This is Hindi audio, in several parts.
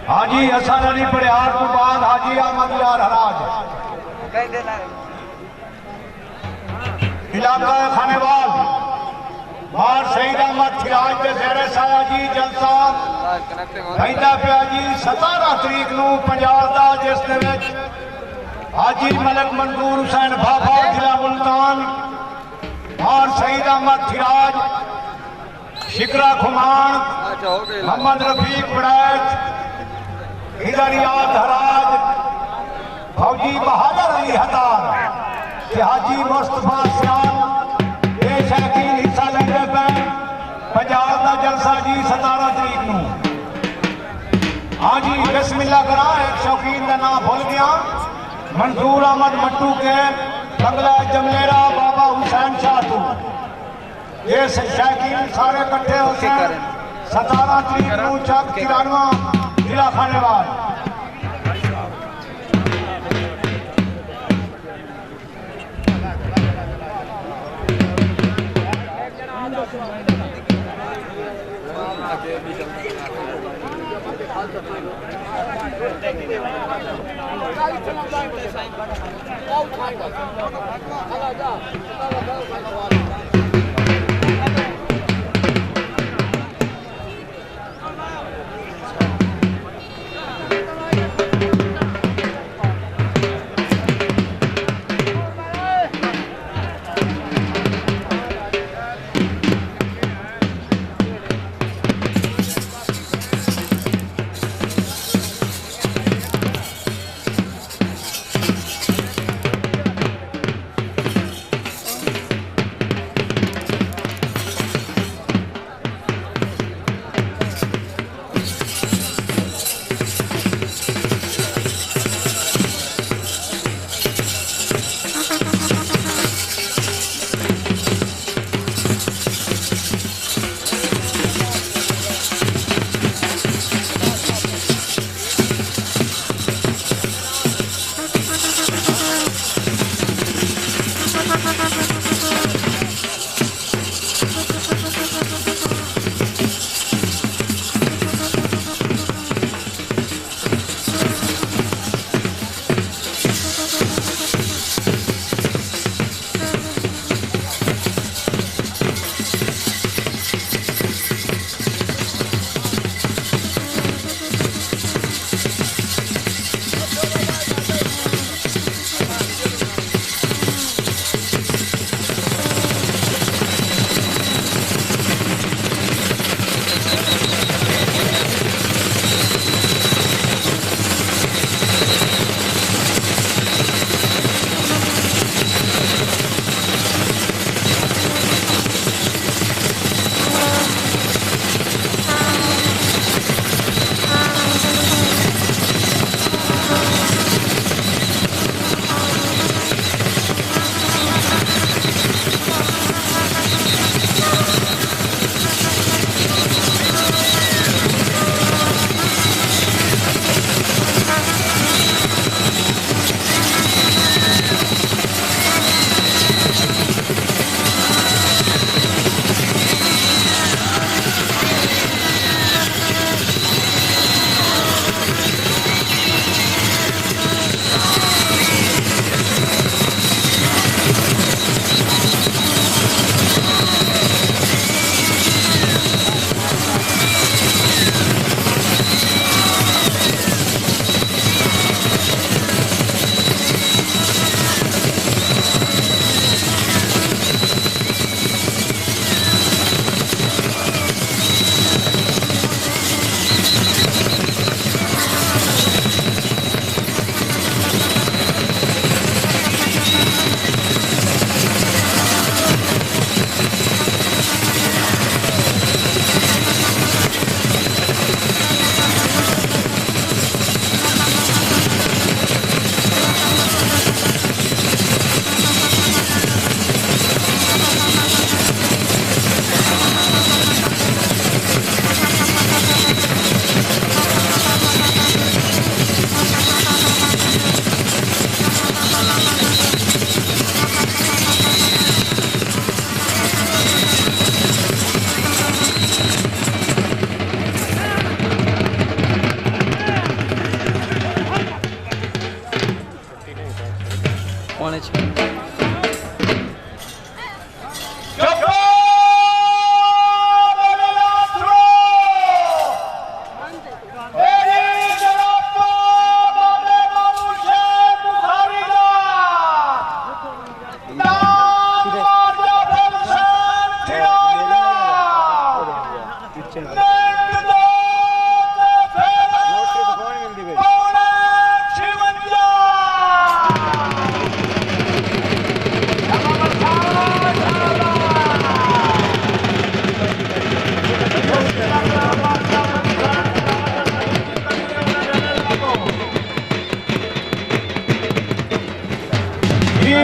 हाजी हसन अली बड़ियार तो बाद हाजी अहमद यार हराज इलाका खानेवाल बाहर सईद अहमद फिराज के जेरे साया जी जलसा कहता पिया जी 17 तरीक नूं पंजाब दा जिस दे विच हाजी मलक मंजूर हुसैन बाबा जिला मुल्तान बाहर सईद अहमद फिराज शिकरा खुमान मोहम्मद रफीक बड़ैच हिदायत हराज फौजी बहादुर अली हतार हाजी मुस्तफा सियाल ये शौकीन हिस्सा लेंदे पे पंजाब का जलसा जी 17 तरीक नूं। हाँ जी बिस्मिल्लाह करा एक शौकीन का नाम भूल गया मंजूर अहमद मट्टू के बंगला जमलेरा बाबा हुसैन शाह तू ये शौकीन सारे इकट्ठे होते हैं 17 तरीक नूं चक 93 जिला खानेवाल।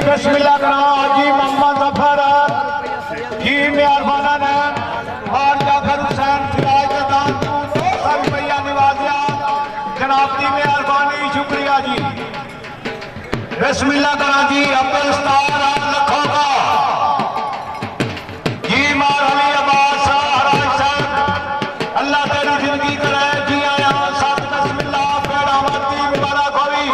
बिस्मिल्लाह करा हाजी मोहम्मद जफर जी मेहरबाना ने और जाफर हुसैन सिराज रुपया निवाजिया जनाब की मेहरबानी शुक्रिया जी। बिस्मिल्लाह करा जी अब्दुल स्टार लखों का जी मार अली अब्बास हराज चक अल्लाह तेरी जिंदगी करे जी आया सब बिस्मिल्लाह पेड़ा माती मुबारक होवी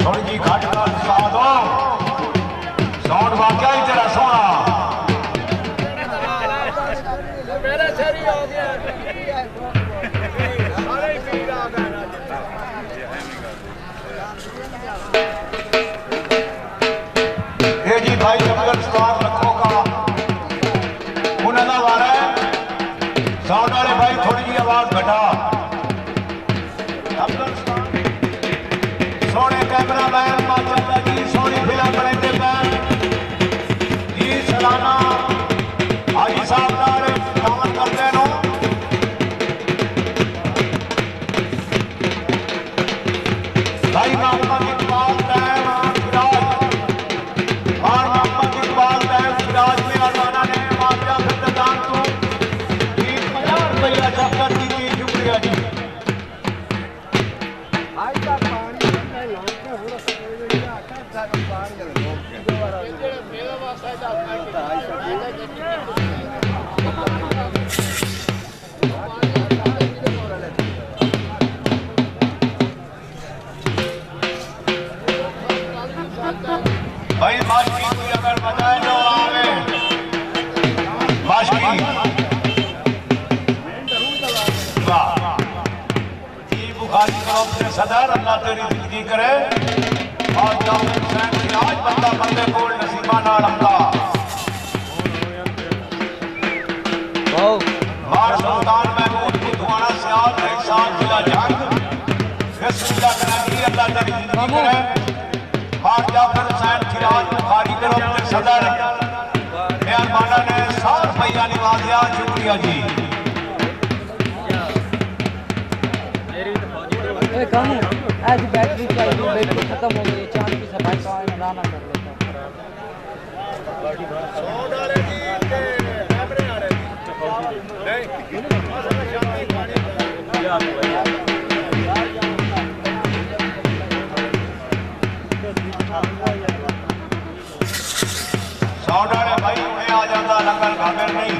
थोड़ी जी घट कर साथ हो साउंड वाकया ही तेरा सोना मेरा शरी हो गया सारे पीर आ गए ये जी भाई अब्दुल स्टार लखों का उन्होंने वारा है साउंड वाले भाई थोड़ी जी आवाज घटा अब्दुल स्टार सोने कैमरा मैन माशाअल्लाह जी सोनी फिल्म बनाते पैन जी सलाना हाजी साहब नाल काम करते नो भाई मोहम्मद इकबाल टाइम फिराज और मोहम्मद इकबाल टाइम फिराज में अरमाना ने माफिया फिरदान को 50 रुपया चक्कर दी थी शुक्रिया जी। भाई माशकी कोई अगर बताए जो आवे माशकी वाह जी बुखारी कौम के सदर अल्लाह तेरी जिंदगी करे और जाफर हुसैन सिराज बंदा बंदे कोल नसीबा नाल आंदा मार सुल्तान महमूद बुधवाना सियाल इंसान जिला जंग बिस्मिल्लाह करा जी अल्लाह तेरी जिंदगी करे और जाफर हुसैन सिराज बुखारी कौम के सदर मेहरबाना ने 100 रुपया निवाजिया शुक्रिया जी। आज बैटरी चाहिए बैटरी खत्म हो गई चांद की सफाई का इंतजाम कर लेता साउंड वाले भाई उन्हें आ जाता लंगर खाकर नहीं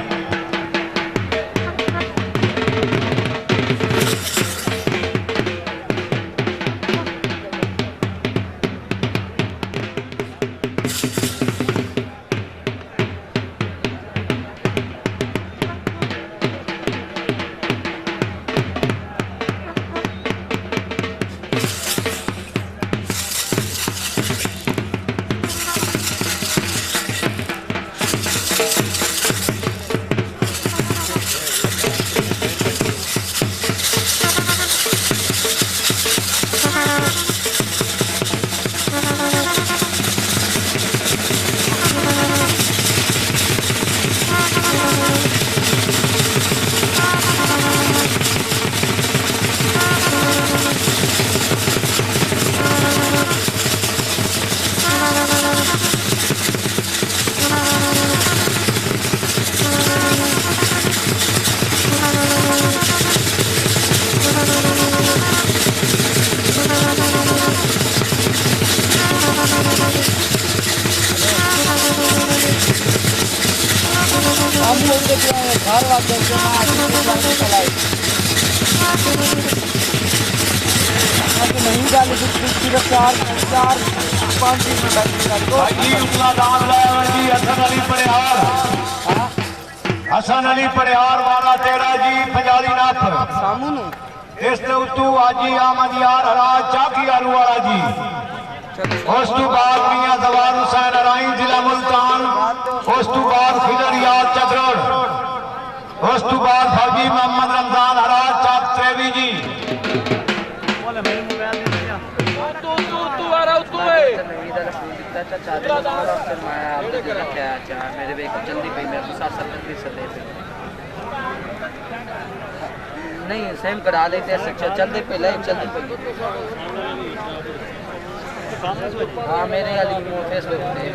हसन अली परिहार वाला तेरा जी पंजाली नाथ इस उत्तू हाजी अहमद यार हराज चक यारू वाला जी उस तो बाद मियां जवार हुसैन अराई जिला मुल्तान उस तो बाद खिजर यार चक अच्छा चाहते फिर मैं आपने रखा अच्छा मेरे भी जल्दी पे मेरे को 60-70 सदे पे नहीं सेम करा देते हैं अच्छा जल्दी पे ले जल्दी पे हाँ मेरे वाली फेसबुक पे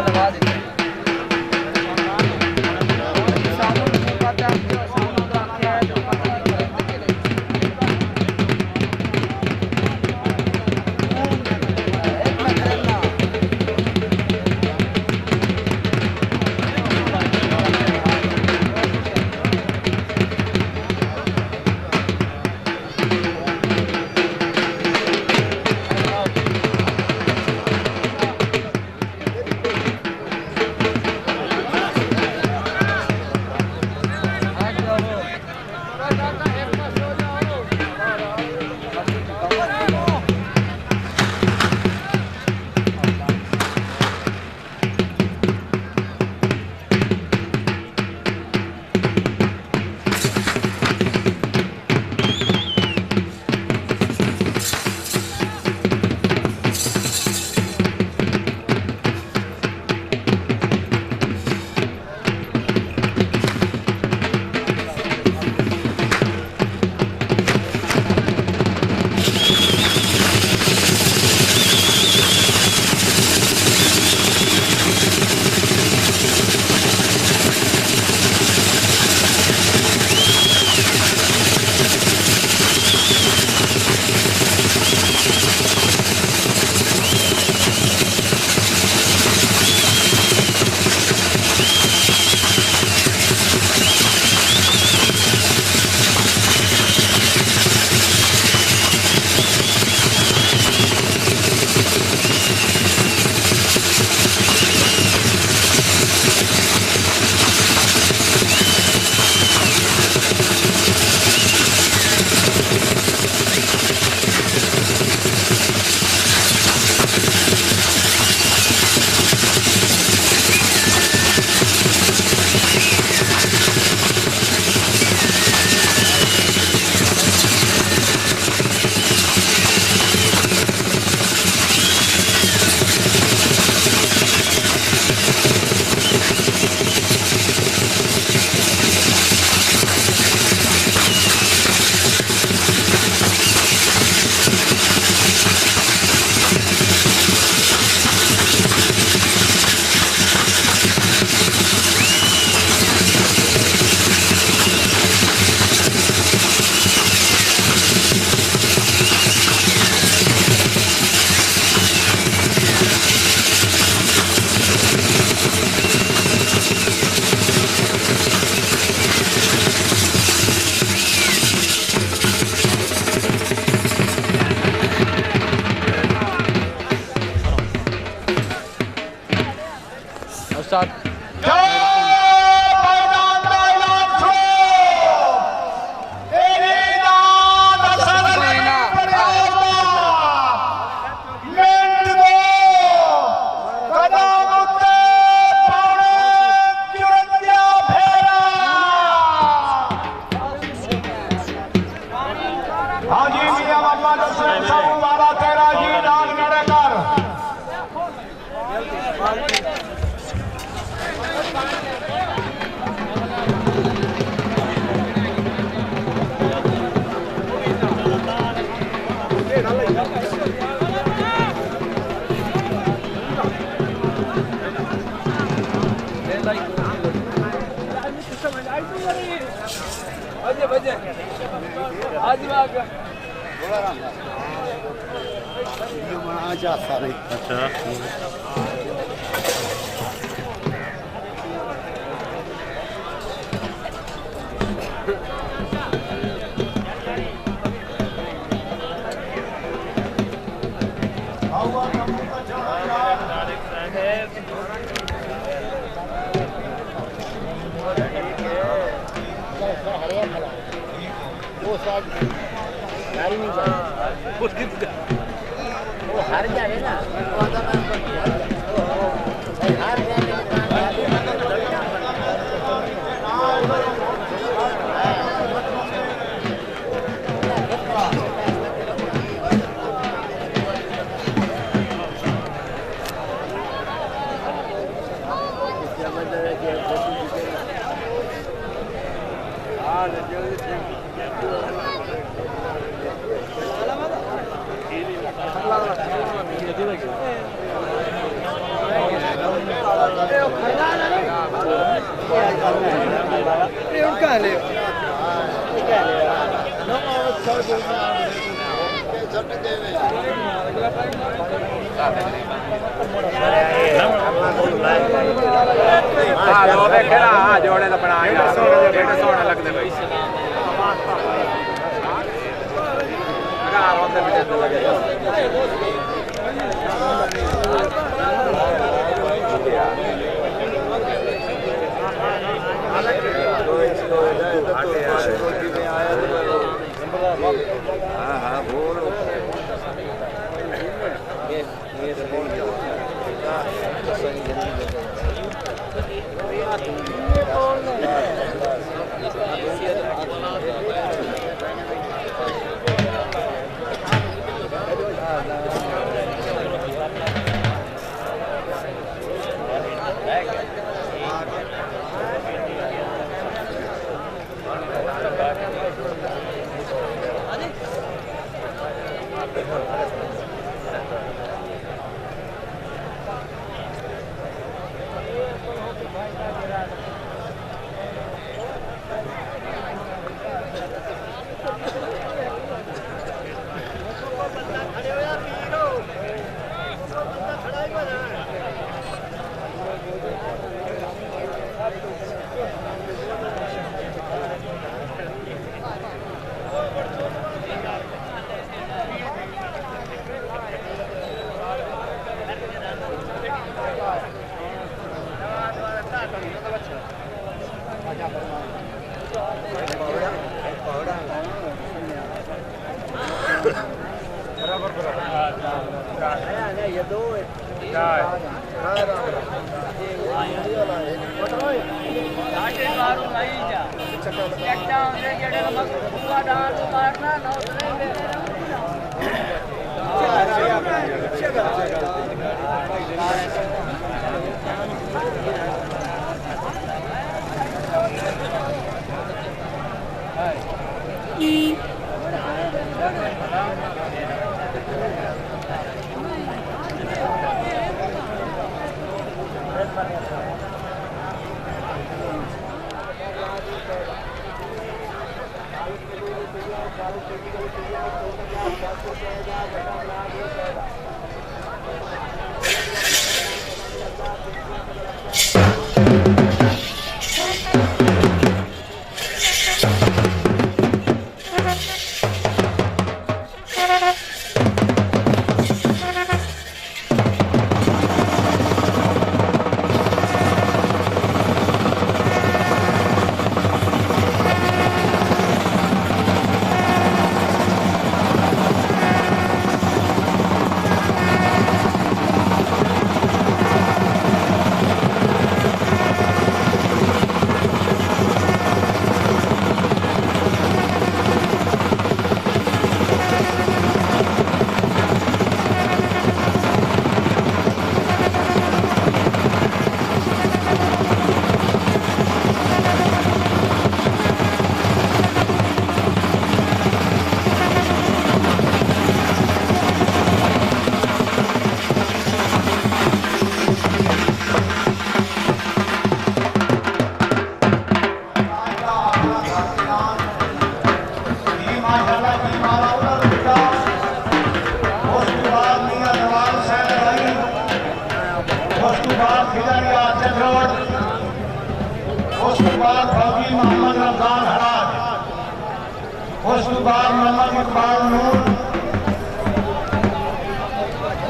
लगा देते जोड़े तो बना सोने लगते भाई हाँ हाँ बोल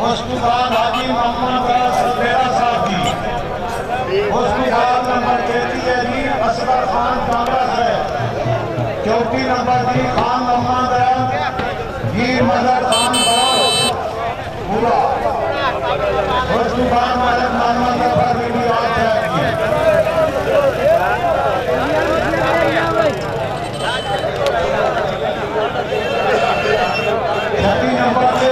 उसके बाद हाजी मोहम्मद साहब जी, उसके बाद नंबर 33 है जी असगर खान कांग्रेस है, 34 नंबर जी खान मोहम्मद जी मदर खान पूरा, उसके बाद मलक मोहम्मद जफर भी आज है। नंबर से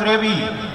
23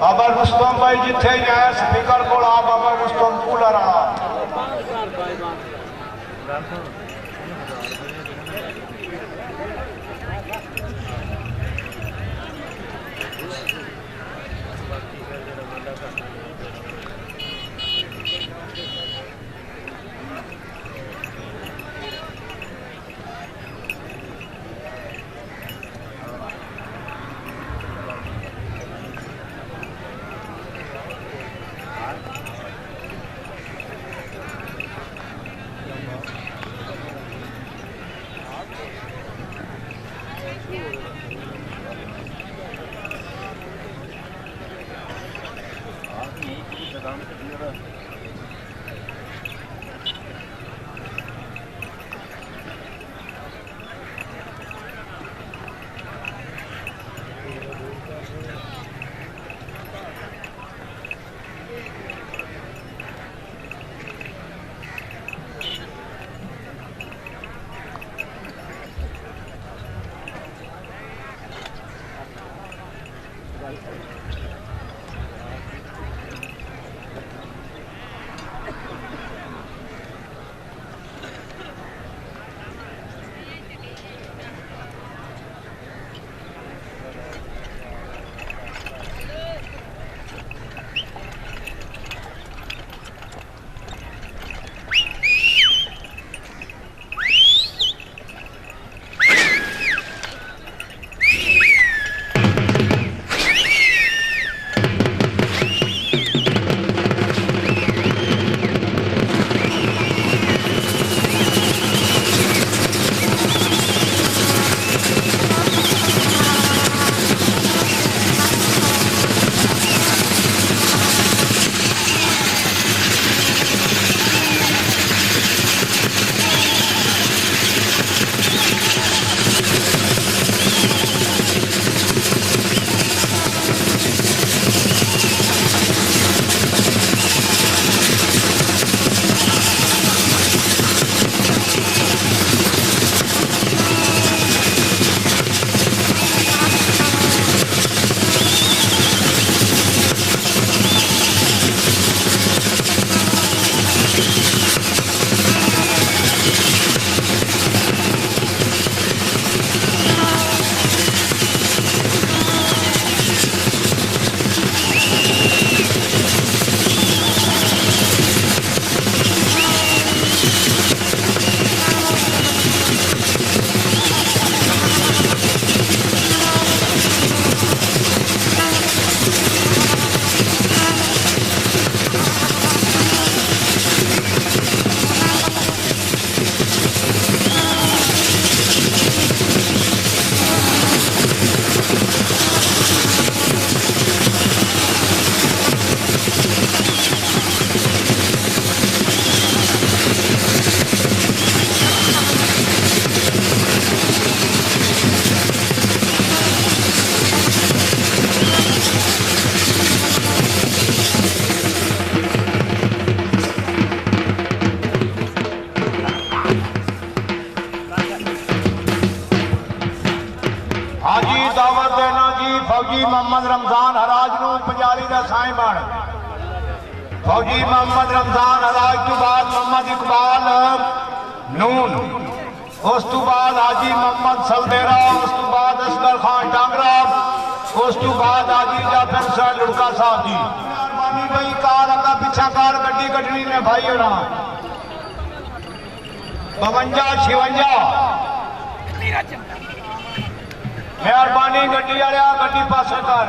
बाबा रुस्तम भाई जिथे ही है स्पीकर को आ बाबा रुस्तम कूलर आ फौजी मोहम्मद रमजान हराज नूं पंजाली दा साईं बन। फौजी मोहम्मद रमजान हराज तो बाद मोहम्मद इकबाल नून, उस तो बाद हाजी मोहम्मद सलदेरा, उस तो बाद असगर खान टांगरा, उस तो बाद हाजी जाफर हुसैन लुड़का साहब जी। मेहरबानी भाई कार अगा पिछा कार गड्डी कटनी ने भाई होना 52 56। मेहरबानी गड्डी वाले गड्डी पासे कर।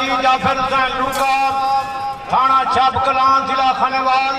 हाजी जाफर हुसैन लूका थाना छाप कलान जिला खानेवाल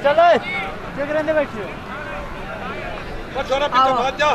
चलो देख रहे बैठिए छोरा पीछे भाग जा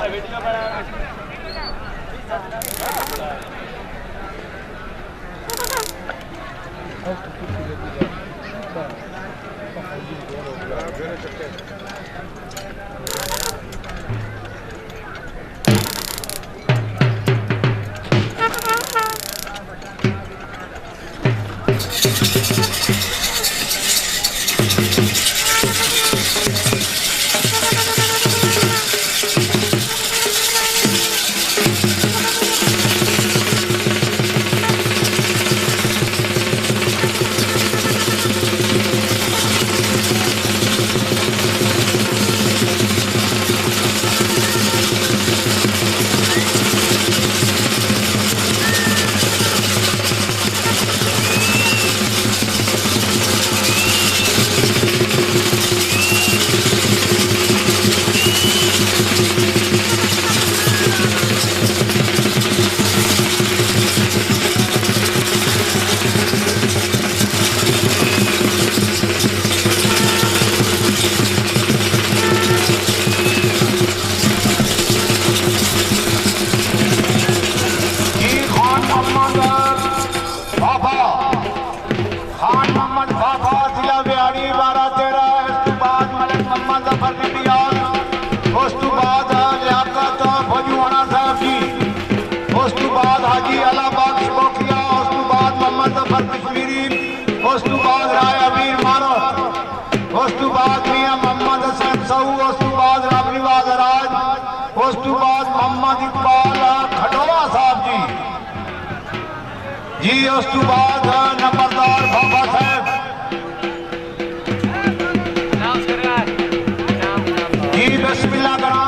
जी उस तो बाद नंबरदार बाबा साहब जी बिस्मिल्लाह करा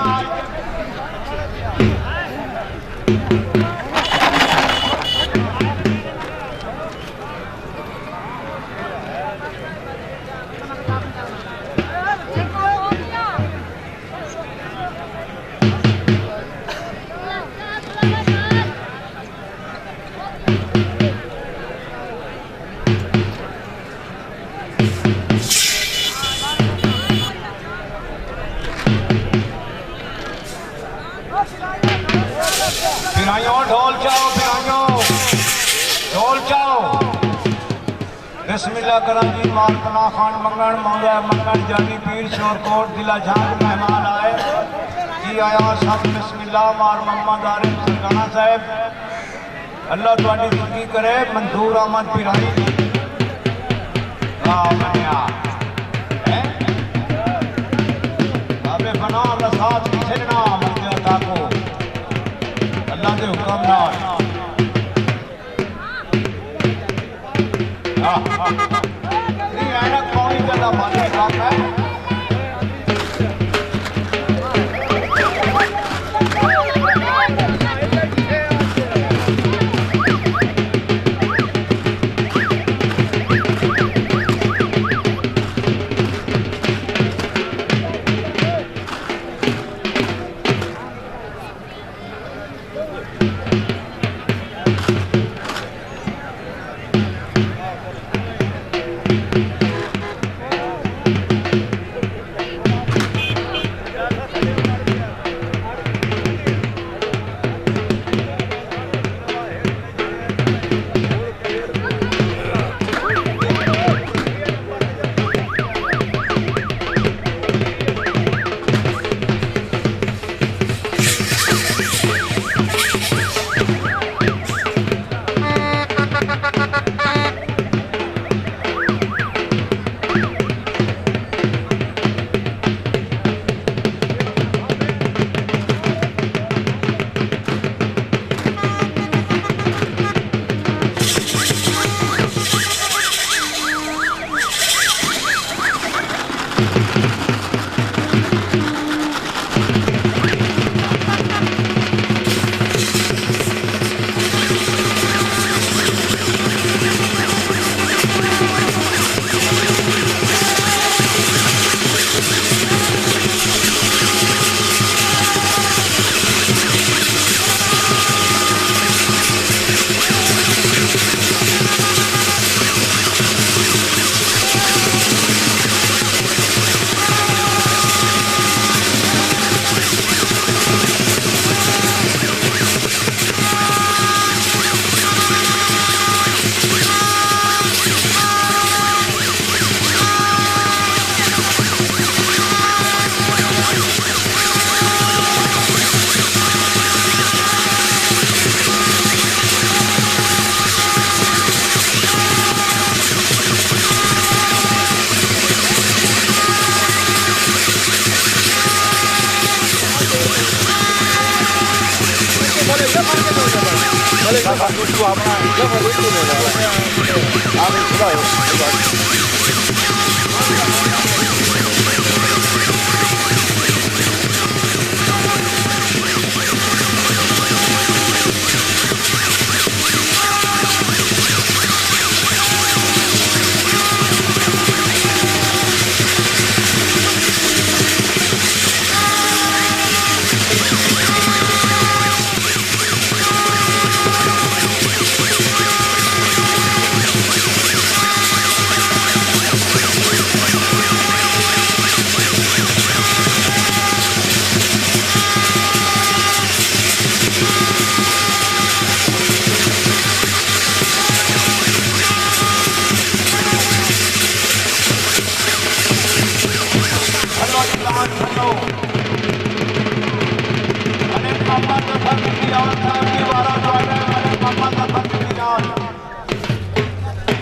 बिस्मिल्लाह कराजी माल पना खान मंगन मौला मंगन जानी पीर शोरकोट दिला झांग मेहमान आए जी आया सब बिस्मिल्लाह मार मोहम्मद आरिफ सरकाना साहब अल्लाह तुम्हारी जिंदगी करे मंसूर अहमद पिराई अबे बना रसात छिड़ना मर्द ताको अल्लाह के हुक्म नाल नहीं आना कौन जगह माने काम है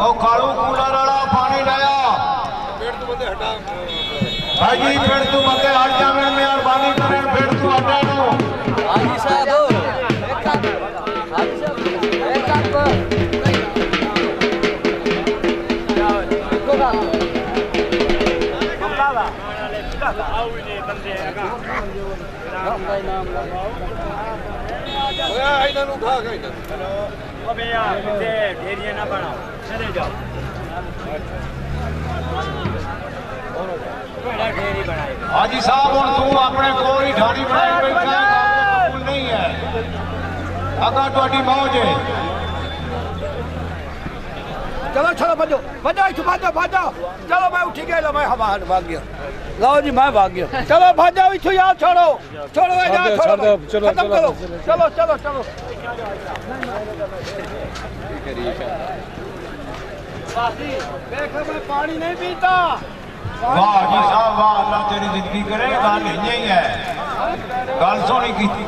ਉਹ ਕਾਲੂ ਕੂਲਰ ਵਾਲਾ ਪਾਣੀ ਲਾਇਆ. ਭਾਜੀ ਫਿਰ ਤੂੰ ਬੰਦੇ ਹਟ ਜਾਵੇਂ, ਮਿਹਰਬਾਨੀ ਕਰਨ ਫਿਰ ਤੂੰ ਅੱਡੇ ਨੂੰ. हाजी साहब एक काम, हाजी साहब एक काम कर, देखो का मंगावा आओ ये बंदे आगा नाम लगाओ ओए इधर उठा के इधर. हेलो ओ भैया इसे ढेरिया ना बनाओ, चले जाओ. ਹਾਜੀ ਸਾਹਿਬ ਹੁਣ ਤੂੰ ਆਪਣੇ ਕੋਲ ਹੀ ਢਾਣੀ ਬਣਾਈ ਬੈਠਾ ਹੈ, ਕਬੂਲ ਨਹੀਂ ਹੈ. ਅਗਾ ਤੁਹਾਡੀ ਮੌਜ ਹੈ. चलो चलो बजो बजो इस भाजो भाजो. चलो मैं उठी गया, लो मैं हवा भाग गया. लो जी मैं भाग गया. चलो भाजो इच्छो यार, छोड़ो छोड़ो यार, छोड़ो खत्म करो. चलो चलो चलो. देखो मैं पानी नहीं पीता. ਵਾਹ ਜੀ ਸਾਹਿਬ ਵਾਹ, ਅੱਲਾ ਤੇਰੀ ਜ਼ਿੰਦਗੀ ਕਰੇ. ਗੱਲ ਇੰਜ ਹੀ ਹੈ, ਗੱਲ ਸੋਹਣੀ ਕੀਤੀ.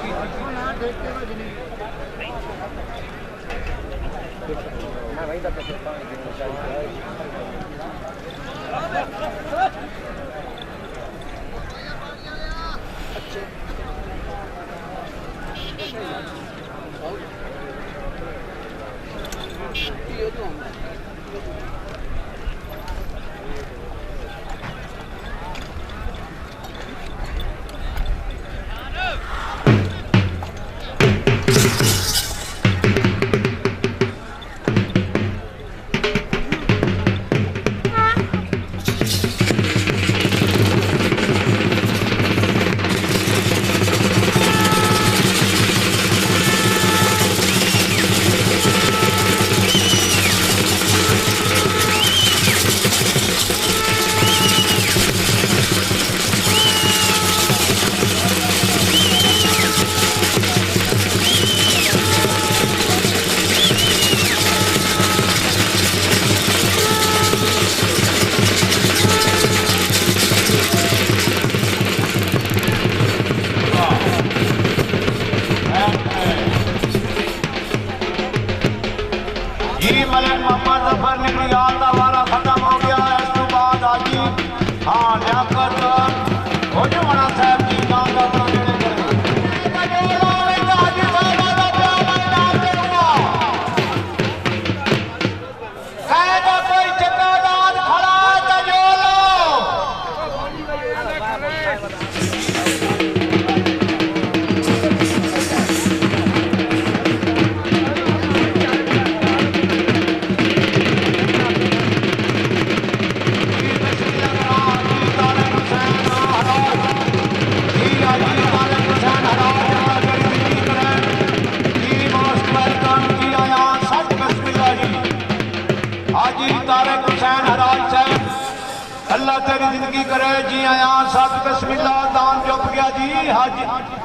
आया सत बिस्मिल्लाह दान चुप गया जी हाजी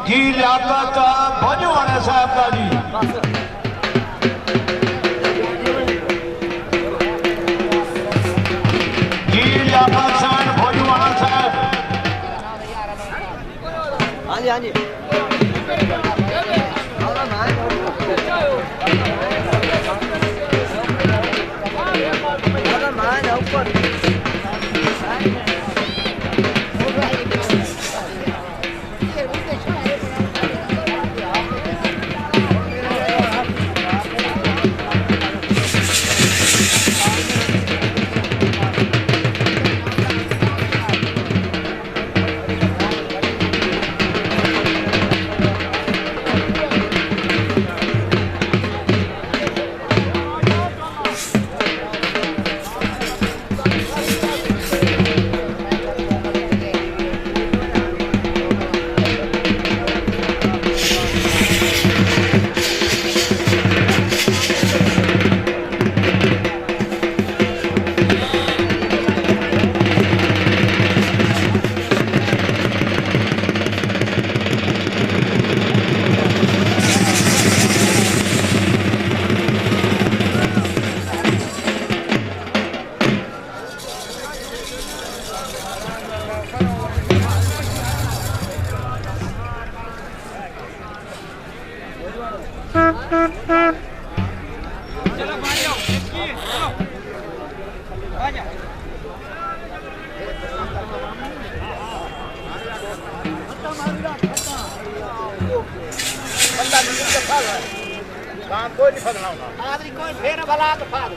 जी लियाकत भजवाने साहब का जी जी लियाकत सैन भजवाना साहब हाँ जी हाँ जी कोई नहीं फसना होगा आदमी कोई फेर भला तो फाड़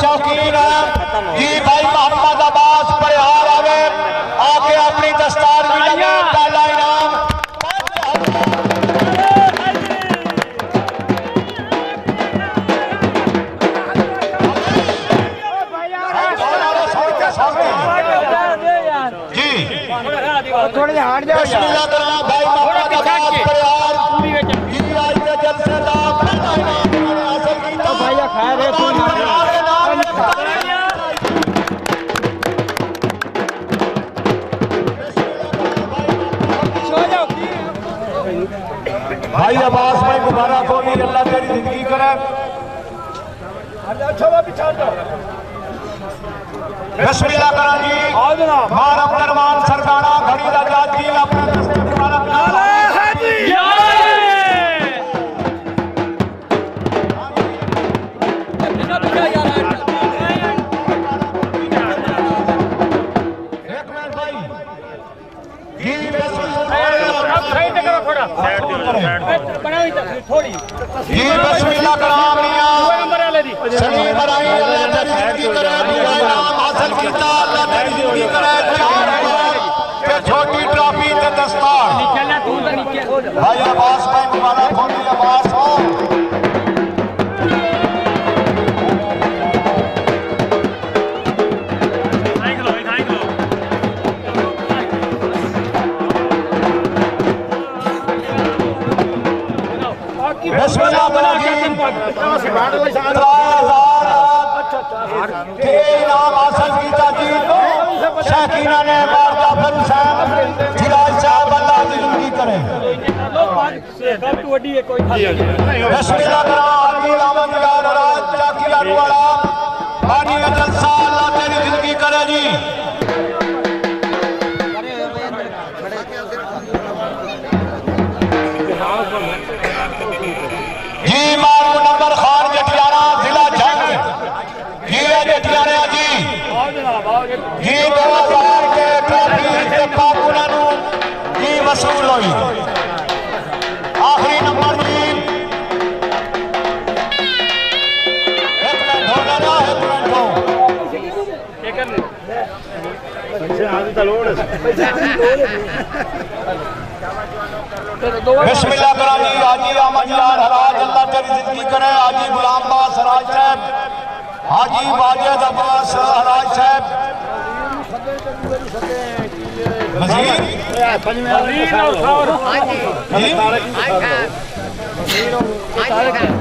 शौकीन है ये भाई मोहम्मद अब्बास परिहार आवे आके अपनी दस्तार भी लगे पहला इनाम जी थोड़े हार जाओ बिस्मिल्लाह करो भाई मोहम्मद अब्बास परिहार ये आज के जलसे दा पहला इनाम हासिल कीता भैया खा रहे तू भाई अब्बास भाई मुबारक हो अल्लाह तेरी जिंदगी करे बिस्मिल्लाह करा जी मारम दरमान सरकारा घड़ी दा जाती अपने दस्ते मुबारक हाजी एक मिनट भाई जी जी बिस्मिल्लाह करा मियां सलीम बराई अल्लाह तेरी जिंदगी करे दूसरा इनाम हासिल कीता अल्लाह तेरी जिंदगी करे चार ते छोटी ट्रॉफी ते दस्तार भाई अब्बास भाई मुबारक हो अब्बास हो बिस्मिल्लाह करा जी इनाम हासिल कीता जी शकीना ने मारता फिर हुसैन जिलाज साहब अल्लाह की जिंदगी करे बिस्मिल्लाह करा हाजी अहमद यार हराज चक यारू वाला हाजी जलसा अल्लाह तेरी जिंदगी करे जी जी मारू नंबर खान जटियाना जिला जंग जी जटियाना जी जी 2000 के ट्रॉफी के पाकुना नु जी वसूल हुई आखिरी नंबर जी एक मिनट हो गया एक मिनट हो बिस्मिल्लाह करा जी हाजी अहमद यार हराज अल्लाह तेरी जिंदगी करे हाजी गुलाम अब्बास हराज साहब हाजी वाजिद अब्बास हराज साहब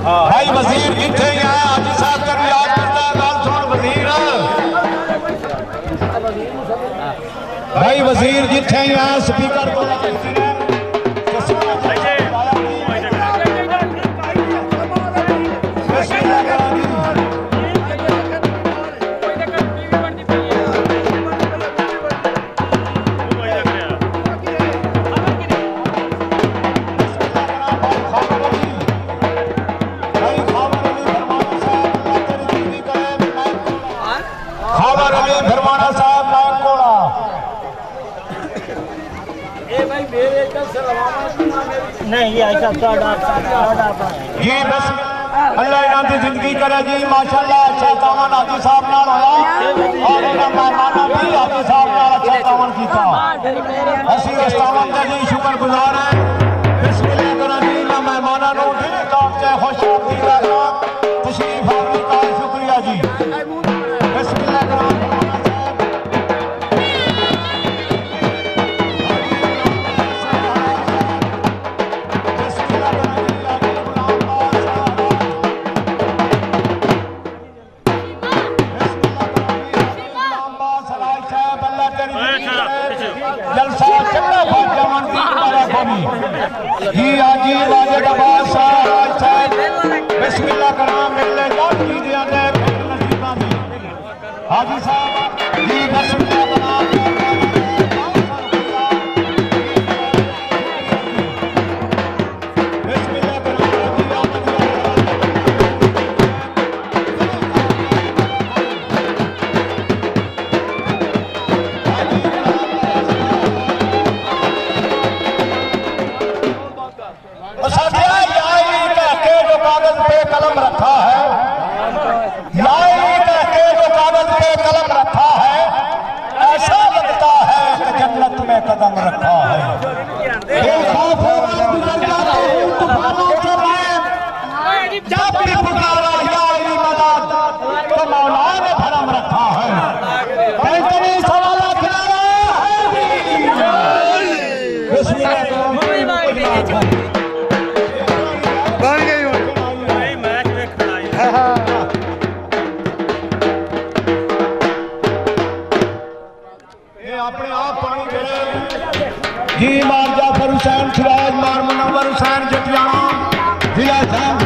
भाई वजीर किथे है हाजी साहब कर याद करता गाल सुन वजीर भाई वजीर जिथे ही हैं स्पीकर को नहीं ऐसा जी बस अल्लाह इन्हां दी जिंदगी करे जी माशाअल्लाह अच्छा तावन हाजी साहब नाल होया और इन्हां मेहमानां भी हाजी साहब नाल अच्छा तावन कीता असीं इस तावन दे जी शुक्रगुजार हैं बिस्मिल्लाह करा जी इन्हां मेहमानां नूं दिल तौर ते खुश आमदीद कहना तशरीफ आवरी का शुक्रिया जी बिस्मिल्लाह करा जी हाजी वाजिद अब्बास हराज चक बिस्मिल्लाह करा मिलने लौट की दिया ने नसीबा दी हाजी साहब जी बिस्मिल्लाह करा बिस्मिल्लाह करा कलम रखा है लाई कहके जो कागज पे कलम रखा है ऐसा लगता है कि जन्नत में कदम रखा है तूफानों से मैं जब भी पुकारा या अली मदद तो मौला ने भरम रखा है बेहतरी सवाला किनारा है अपने आप पानी जी मार जाफर हुसैन सिराज मार मुनव्वर हुसैन जटियाना जिला संघ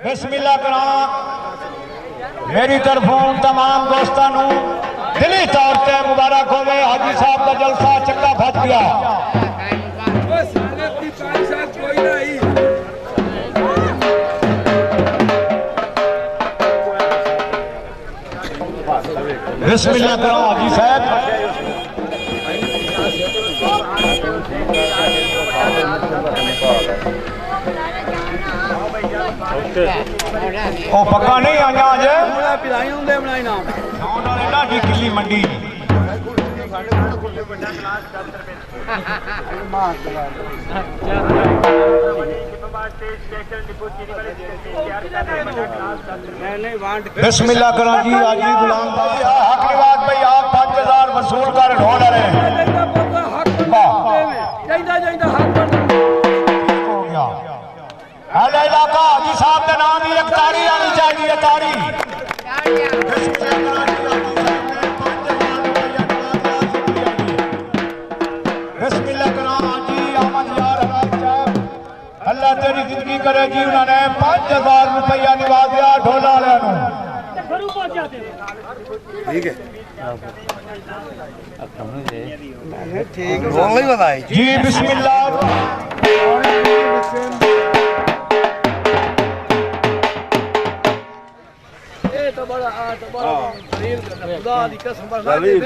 बिस्मिल्लाह करा मेरी तरफों तमाम दोस्तों दिली तौर से मुबारक होवे हाजी साहब का जलसा चक्का फस गया बिस्मिल्लाह करा हाजी साहब ओ पक्का नहीं आया आज पिलाई होंदे बनाई ना ढाडी किली मंडी बिस्मिल्लाह करो जी हाजी गुलाम भाई हक रिवाज भाई आप 5000 वसूल कर ढोल रहे हैं अहले इलाका हाजी साहब के नाम ही एक तारी आनी चाहिए तारी बिस्मिल्लाह करा हाजी अहमद यार हराज चक अल्लाह तेरी जिंदगी करे जी उन्होंने 5000 रुपया निभा दिया ढोला वाले ठीक है ठीक है जी बिस्मिल्लाह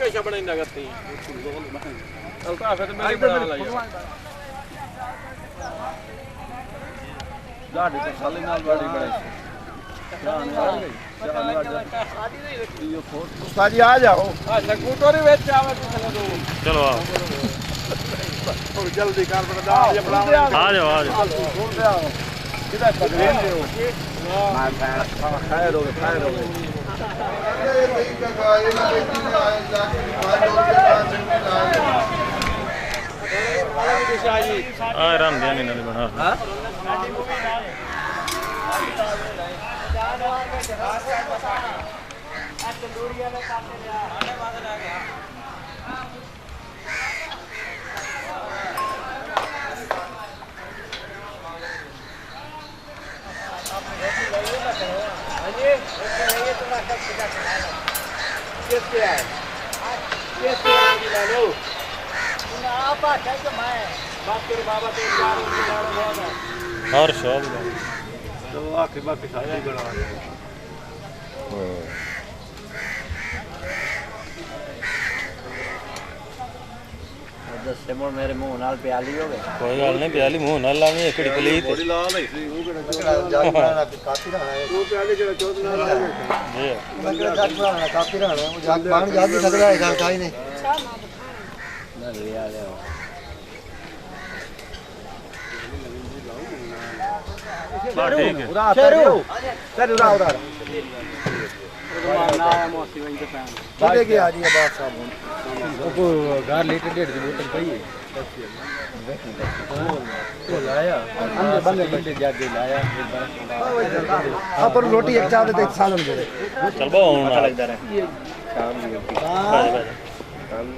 कैसे बनेंदा करती चलता फिर मेरी बना ला गाड़ी तो साले नाल गाड़ी बड़े उस्ताद जी आ जाओ स्कूटर ही वेच आवे चलो आओ और जल्दी कार बड़ा आ जाओ किधर पकड़े हो खैर हो आराम देने नहीं बना और शौक तो आके बाकी सारे बना दस्से मोड़ मेरे मुंह नाल प्याली हो गए कोई गल नहीं प्याली मुंह नाल लानी एक पलीत थोड़ी लाल है सी वो केड़ा काफी रहना है वो प्याली जेड़ा 14 नाल जी मैं जग बनाना काफी रहना है वो जग बाण जा भी सकदा है गल काई नहीं ना लिया ले ठीक है उड़ा चलो चल उड़ा मारना है मौसी वहीं पे फैन चले गया जी बात साहब को घर लीटर डेढ़ की बोतल पई है वो लाया अंदर बंदे बंदे जाके लाया हां पर रोटी एक चावल दे सालन दे चल बो होना लगदा है शाम की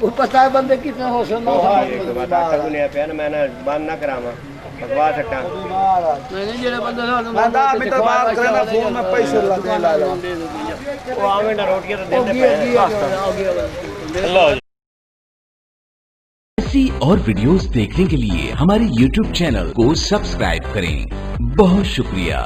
वो पता है बंदे कितना हौसला एक बात आटा को ले पे ना मैंने बंद ना करावा बकवास हटा नहीं जेड़े बंदे बंदा मैं तो बात करना फोन में पैसे ला लो वो आवे ना रोटियां तो देते पे लो ऐसी और वीडियोस देखने के लिए हमारे YouTube चैनल को सब्सक्राइब करें। बहुत शुक्रिया।